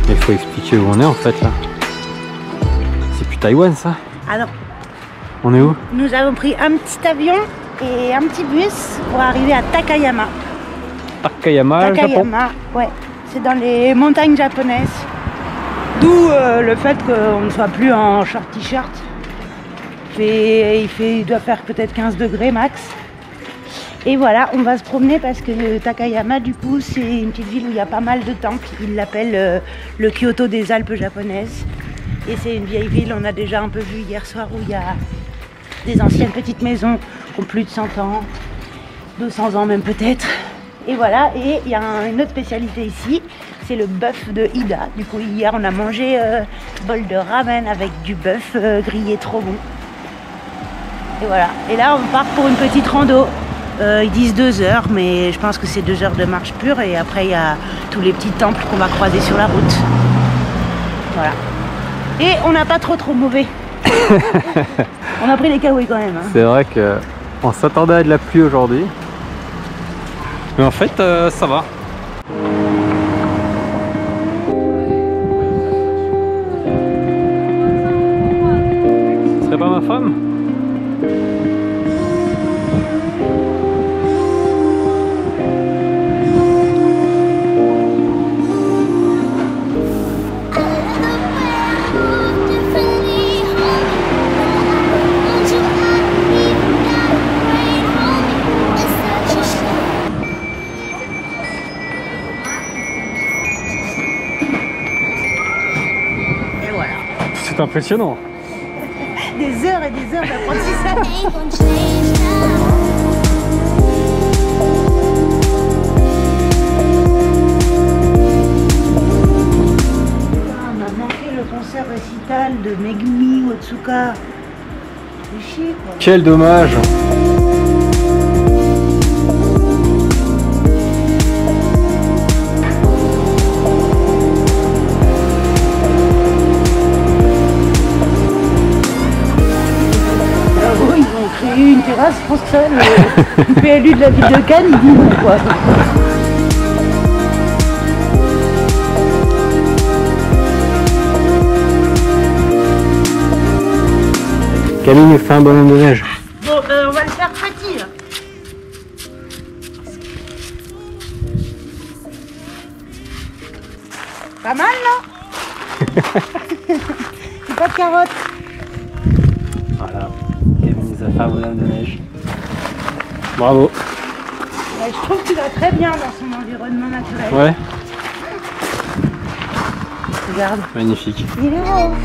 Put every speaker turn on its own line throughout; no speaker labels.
Il faut expliquer où on est en fait là. C'est plus Taïwan ça?
Ah non.
On est où?
Nous avons pris un petit avion et un petit bus pour arriver à Takayama.
Takayama,
Takayama, ouais. C'est dans les montagnes japonaises. D'où le fait qu'on ne soit plus en short t-shirt. Il doit faire peut-être 15 degrés max. Et voilà, on va se promener parce que Takayama, du coup, c'est une petite ville où il y a pas mal de temples. Ils l'appellent le Kyoto des Alpes japonaises. Et c'est une vieille ville, on a déjà un peu vu hier soir, où il y a des anciennes petites maisons qui ont plus de 100 ans, 200 ans même peut-être. Et voilà, et il y a une autre spécialité ici, c'est le bœuf de Ida. Du coup, hier, on a mangé un bol de ramen avec du bœuf grillé trop bon. Et voilà, et là, on part pour une petite rando. Ils disent 2 heures, mais je pense que c'est 2 heures de marche pure. Et après, il y a tous les petits temples qu'on va croiser sur la route. Voilà. Et on n'a pas trop mauvais. On a pris les kawaii quand même. Hein.
C'est vrai qu'on s'attendait à de la pluie aujourd'hui. Mais en fait, ça va. Ce serait pas ma femme? C'est impressionnant.
Des heures et des heures d'apprentissage. On a manqué le concert récital de Megumi Otsuka. C'est chier quoi.
Quel dommage.
Une terrasse, je pense que ça, le PLU de la ville de Cannes, il dit non quoi.
Camille nous fait un bonhomme de neige.
Bon, on va le faire petit là. Pas mal là. C'est pas de carottes.
Voilà. Camille nous a fait un bonhomme de neige. Bravo.
Ouais, je trouve qu'il va très bien dans son environnement naturel.
Ouais.
Regarde.
Magnifique.
Il est beau.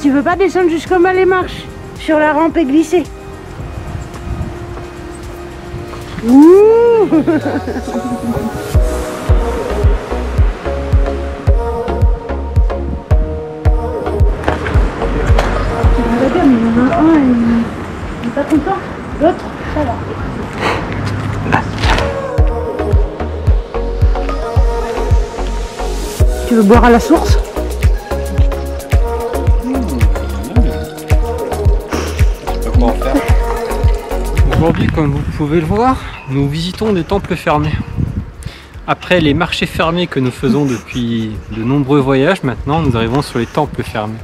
Tu veux pas descendre jusqu'en bas les marches sur la rampe et glisser? Ouh. Regarde, il y en a un, il est pas content. L'autre, ça va. Tu veux boire à la source?
Aujourd'hui, comme vous pouvez le voir, nous visitons des temples fermés. Après les marchés fermés que nous faisons depuis de nombreux voyages, maintenant nous arrivons sur les temples fermés.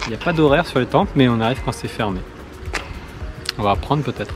Il n'y a pas d'horaire sur les temples, mais on arrive quand c'est fermé. On va apprendre peut-être.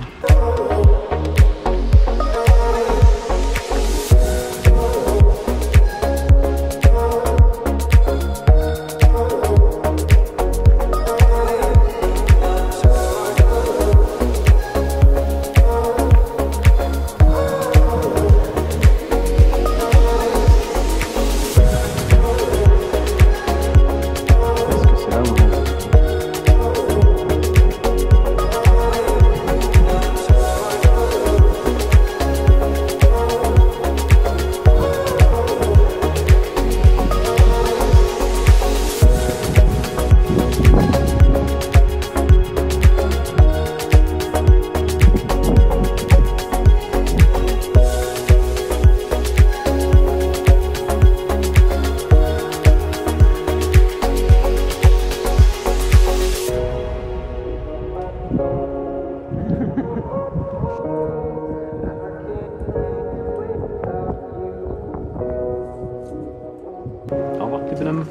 Vietnam.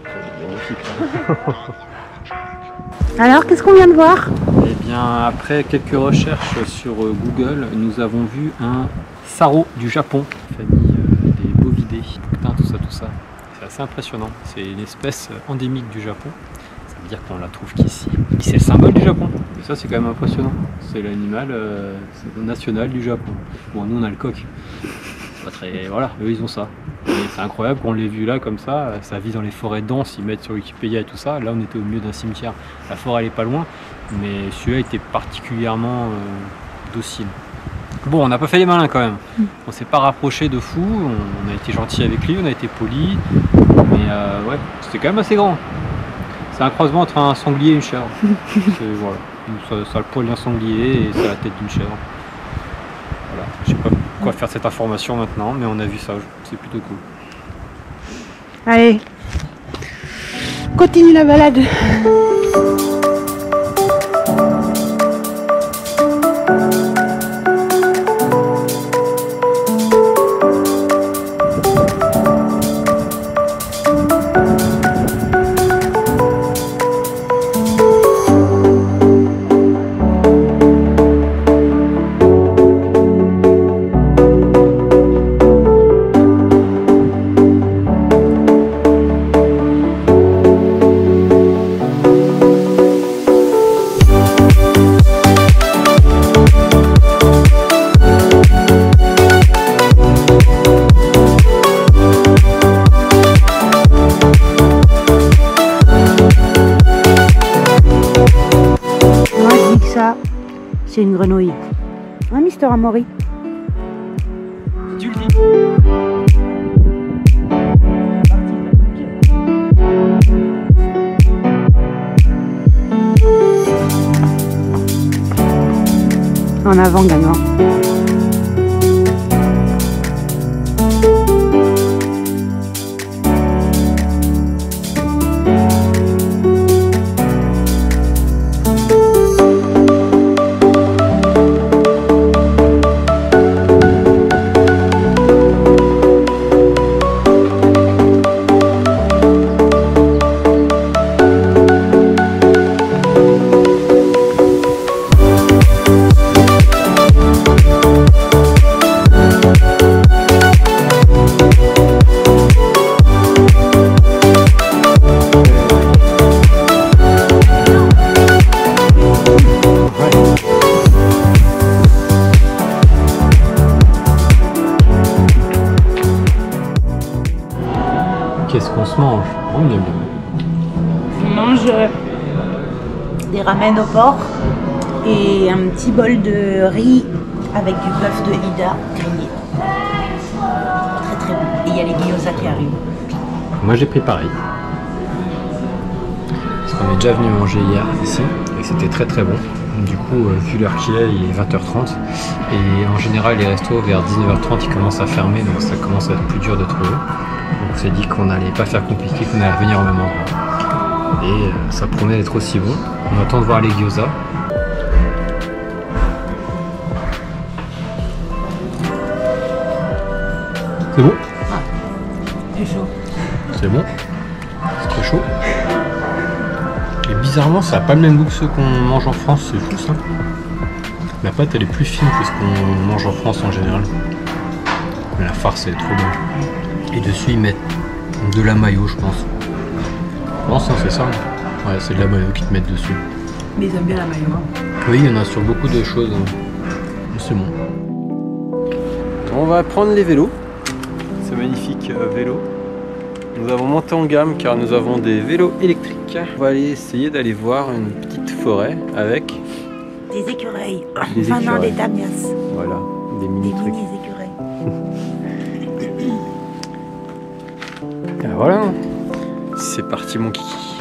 C'est magnifique.
Alors, qu'est-ce qu'on vient de voir?
Eh bien, après quelques recherches sur Google, nous avons vu un sarreau du Japon, famille des bovidés, tout ça. C'est assez impressionnant. C'est une espèce endémique du Japon. Ça veut dire qu'on la trouve qu'ici. C'est le symbole du Japon. Et ça, c'est quand même impressionnant. C'est l'animal national du Japon. Bon, nous, on a le coq. C'est pas très... Voilà, eux, ils ont ça. C'est incroyable qu'on l'ait vu là comme ça. Ça vit dans les forêts denses. Ils mettent sur Wikipédia et tout ça. Là, on était au milieu d'un cimetière. La forêt, elle est pas loin. Mais celui-là était particulièrement docile. Bon, on n'a pas fait les malins quand même. On s'est pas rapproché de fou. On a été gentil avec lui, on a été poli. Mais ouais, c'était quand même assez grand. C'est un croisement entre un sanglier et une chèvre. Voilà. Ça a le poil d'un sanglier et ça a la tête d'une chèvre. Voilà. Je sais pas quoi faire de cette information maintenant, mais on a vu ça. C'est plutôt cool.
Allez, continue la balade. C'est une grenouille. Hein, Mister Amaury?
Tu le dis.
En avant, gagnant.
Qu'est-ce qu'on se mange?
On mange des ramen au porc et un petit bol de riz avec du bœuf de Ida grillé. Très très bon. Et il y a les gyoza qui arrivent.
Moi j'ai pris pareil. Parce qu'on est déjà venu manger hier ici et c'était très très bon. Du coup, vu l'heure qu'il est, il est 20h30 et en général les restos vers 19h30 ils commencent à fermer, donc ça commence à être plus dur de trouver. Donc on s'est dit qu'on n'allait pas faire compliqué, qu'on allait revenir au même endroit. Et ça promet d'être aussi bon. On attend de voir les gyoza. C'est bon?
C'est chaud.
C'est bon? C'est très chaud. Et bizarrement, ça n'a pas le même goût que ceux qu'on mange en France, c'est fou ça. La pâte elle est plus fine que ce qu'on mange en France en général. Mais la farce elle est trop bonne. Et dessus ils mettent de la mayo, je pense. Non, ça c'est ça. Ouais, c'est de la mayo qu'ils te mettent dessus.
Mais ils aiment bien la mayo.
Oui, il y en a sur beaucoup de choses. C'est bon. On va prendre les vélos. Ce magnifique vélo. Nous avons monté en gamme car nous avons des vélos électriques. On va aller essayer d'aller voir une petite forêt avec
des écureuils.
Des
Enfin non,
écureuils.
des damias.
voilà, des mini trucs.
Des écureuils.
Et voilà. C'est parti mon kiki.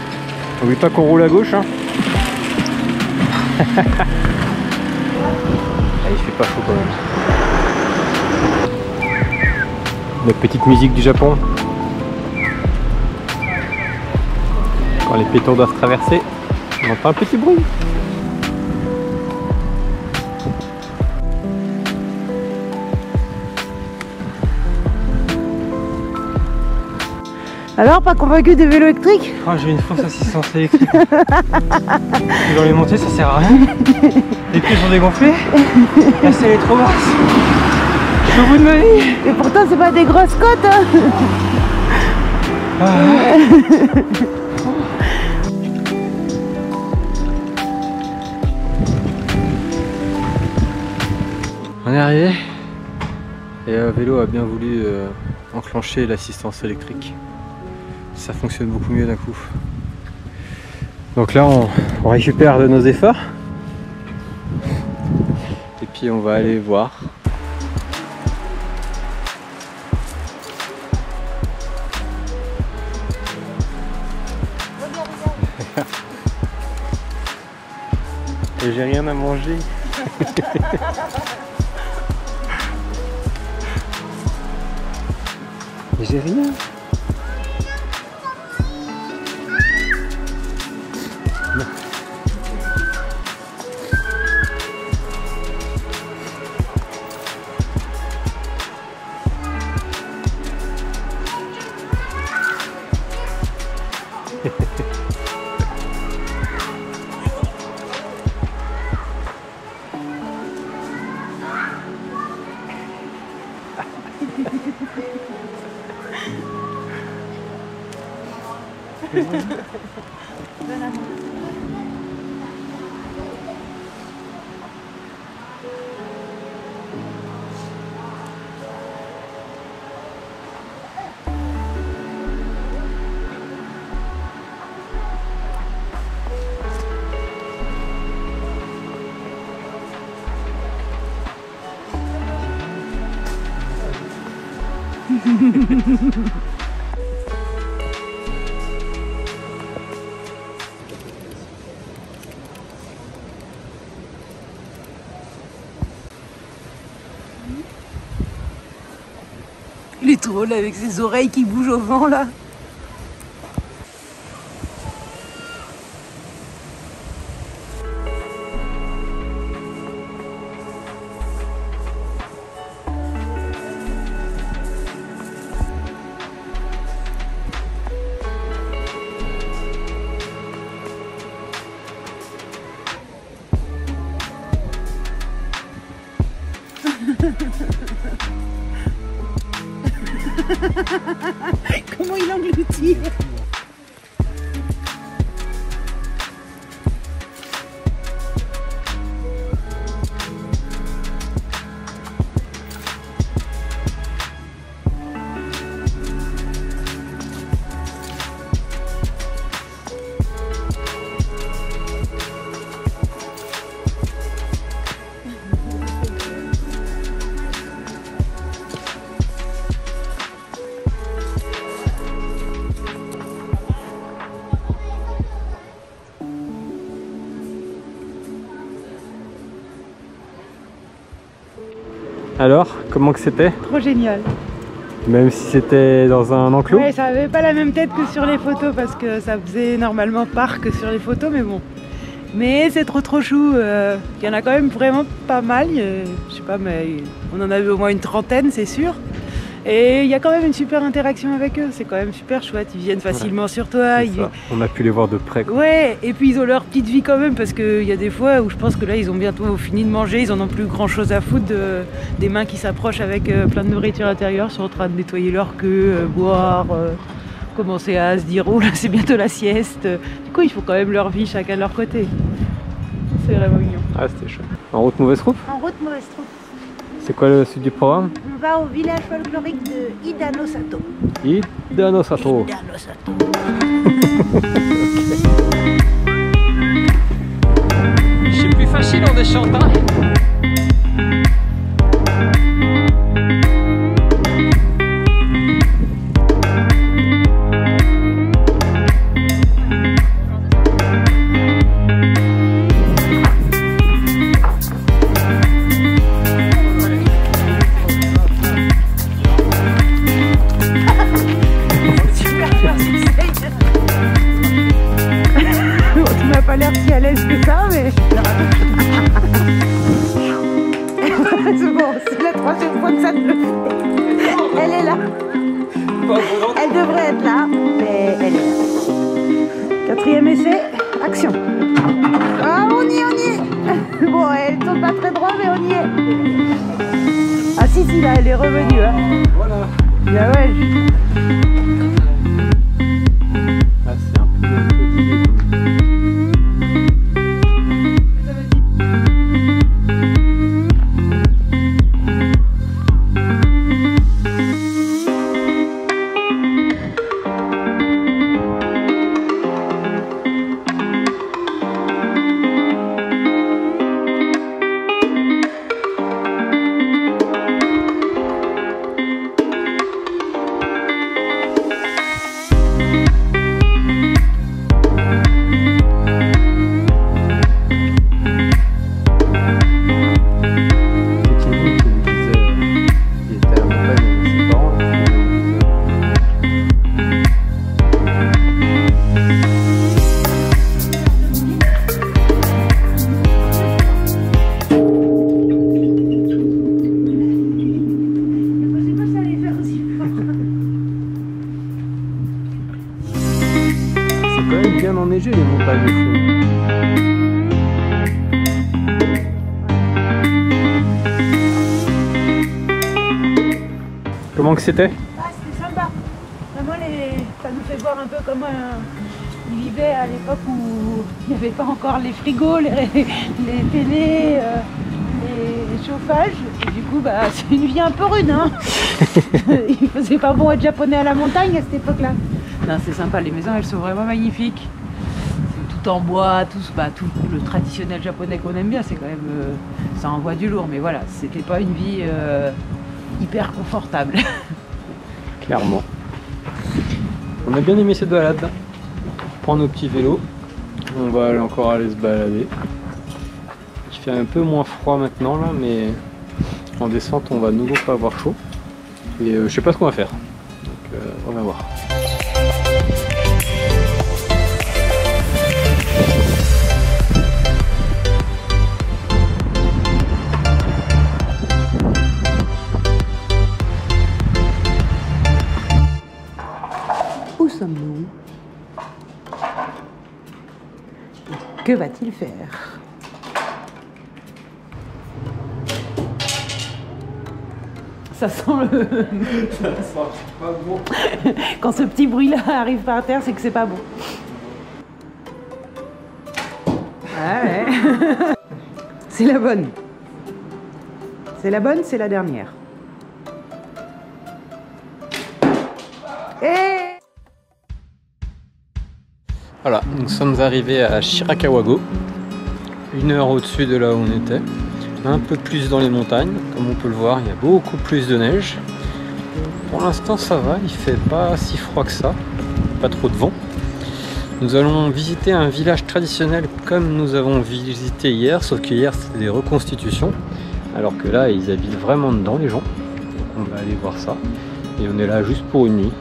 N'oublie pas qu'on roule à gauche. Hein. Ah, il fait pas chaud quand même. La petite musique du Japon. Quand les pétons doivent traverser, on entend un petit bruit.
Alors, pas convaincu des vélos électriques?
Oh, j'ai une fausse assistance électrique. Dans les montées, ça sert à rien. Les pieds sont dégonflés. La selle est trop basse. Je suis au bout de ma vie.
Et pourtant, c'est pas des grosses côtes, hein.
On est arrivé. Et vélo a bien voulu enclencher l'assistance électrique. Ça fonctionne beaucoup mieux d'un coup. Donc là on récupère de nos efforts. Et puis on va aller voir. Et j'ai rien à manger. J'ai rien.
Il est drôle avec ses oreilles qui bougent au vent là. Comment il engloutit.
Alors, comment que c'était?
Trop génial.
Même si c'était dans un enclos?
Ouais, ça avait pas la même tête que sur les photos parce que ça faisait normalement parc sur les photos, mais bon. Mais c'est trop chou. Il y en a quand même vraiment pas mal. Je sais pas, mais on en a vu au moins une trentaine, c'est sûr. Et il y a quand même une super interaction avec eux, c'est quand même super chouette, ils viennent facilement sur toi.
On a pu les voir de près, quoi.
Ouais, et puis ils ont leur petite vie quand même, parce qu'il y a des fois où je pense que là ils ont bientôt fini de manger, ils en ont plus grand chose à foutre des mains qui s'approchent avec plein de nourriture intérieure, ils sont en train de nettoyer leur queue, boire, commencer à se dire oh là c'est bientôt la sieste. Du coup ils font quand même leur vie chacun de leur côté. C'est vraiment mignon.
Ah c'était chouette. En route mauvaise troupe?
En route mauvaise troupe.
C'est quoi le suite du programme?
On va au village folklorique de Hidanosato.
Hidanosato. C'est plus facile en descente, hein?
Elle devrait être là, mais elle est là. 4e essai, action. Ah, on y est. Bon, elle tombe pas très droit, mais on y est. Ah si, là, elle est revenue. Hein.
Voilà.
Bien ouais.
Ah, c'est un peu fatigué. Bien enneigé les montagnes au fond. Comment que c'était?
Ah, c'était sympa. Vraiment, ça nous fait voir un peu comment ils vivaient à l'époque où il n'y avait pas encore les frigos, les télés, les chauffages. Et du coup, bah, c'est une vie un peu rude. Hein. Il faisait pas bon être japonais à la montagne à cette époque-là. Non, c'est sympa. Les maisons, elles sont vraiment magnifiques. Tout en bois, tout le traditionnel japonais qu'on aime bien, c'est quand même, ça envoie du lourd, mais voilà, c'était pas une vie hyper confortable.
Clairement. On a bien aimé cette balade. On prend nos petits vélos, on va aller encore aller se balader. Il fait un peu moins froid maintenant là, mais en descente on va à nouveau pas avoir chaud. Et je sais pas ce qu'on va faire, donc on va voir.
Où sommes-nous? Que va-t-il faire? Ça sent le...
Ça sent pas bon.
Quand ce petit bruit-là arrive par terre, c'est que c'est pas bon. Ah ouais. C'est la bonne. C'est la bonne, c'est la dernière. Et...
Voilà, nous sommes arrivés à Shirakawago, 1 heure au-dessus de là où on était, un peu plus dans les montagnes, comme on peut le voir, il y a beaucoup plus de neige. Pour l'instant ça va, il fait pas si froid que ça, pas trop de vent. Nous allons visiter un village traditionnel comme nous avons visité hier, sauf que hier c'était des reconstitutions, alors que là ils habitent vraiment dedans les gens, donc on va aller voir ça. Et on est là juste pour une nuit,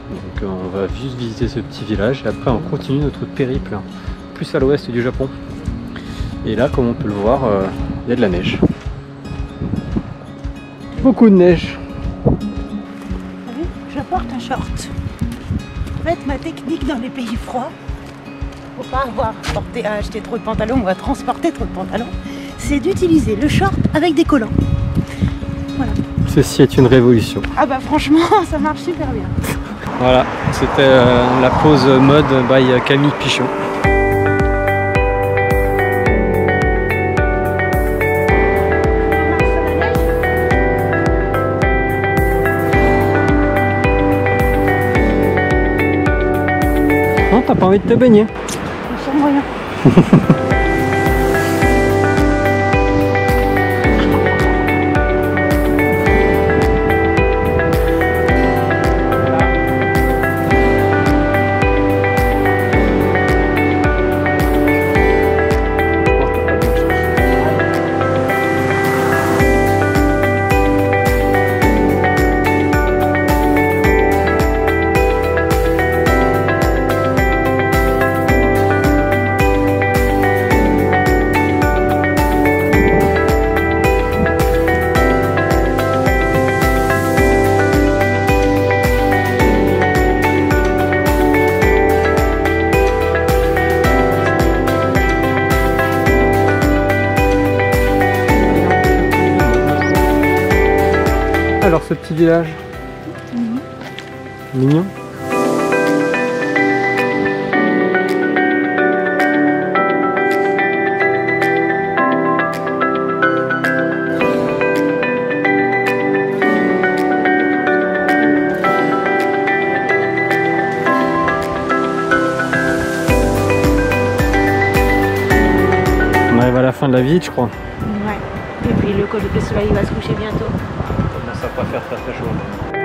donc on va juste visiter ce petit village et après on continue notre périple plus à l'ouest du Japon. Et là, comme on peut le voir, il y a de la neige. Beaucoup de neige.
Vous savez, j'apporte un short. En fait, ma technique dans les pays froids, faut pas avoir à acheter trop de pantalons ou à transporter trop de pantalons, c'est d'utiliser le short avec des collants. Voilà.
Ceci est une révolution.
Ah bah franchement, ça marche super bien.
Voilà, c'était la pause mode by Camille Pichon. Non, t'as pas envie de te baigner?
Sans moyen.
Alors ce petit village, mignon. On arrive à la fin de la visite, je crois.
Ouais. Et puis le soleil va se coucher bientôt.
Ça commence à pas faire très chaud.